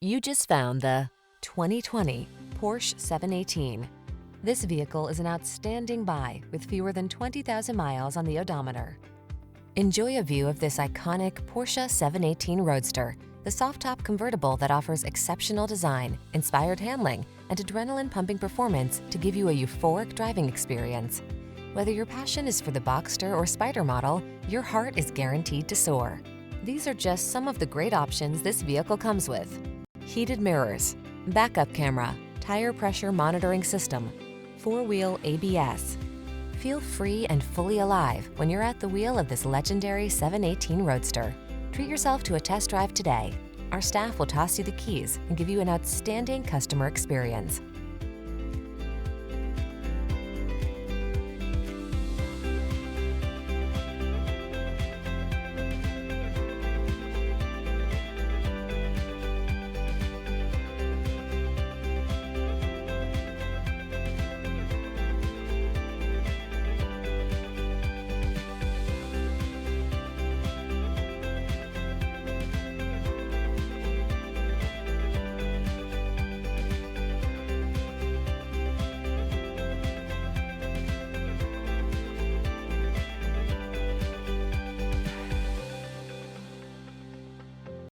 You just found the 2020 Porsche 718. This vehicle is an outstanding buy with fewer than 20,000 miles on the odometer. Enjoy a view of this iconic Porsche 718 Roadster, the soft-top convertible that offers exceptional design, inspired handling, and adrenaline-pumping performance to give you a euphoric driving experience. Whether your passion is for the Boxster or Spider model, your heart is guaranteed to soar. These are just some of the great options this vehicle comes with: heated mirrors, backup camera, tire pressure monitoring system, four-wheel ABS. Feel free and fully alive when you're at the wheel of this legendary 718 Roadster. Treat yourself to a test drive today. Our staff will toss you the keys and give you an outstanding customer experience.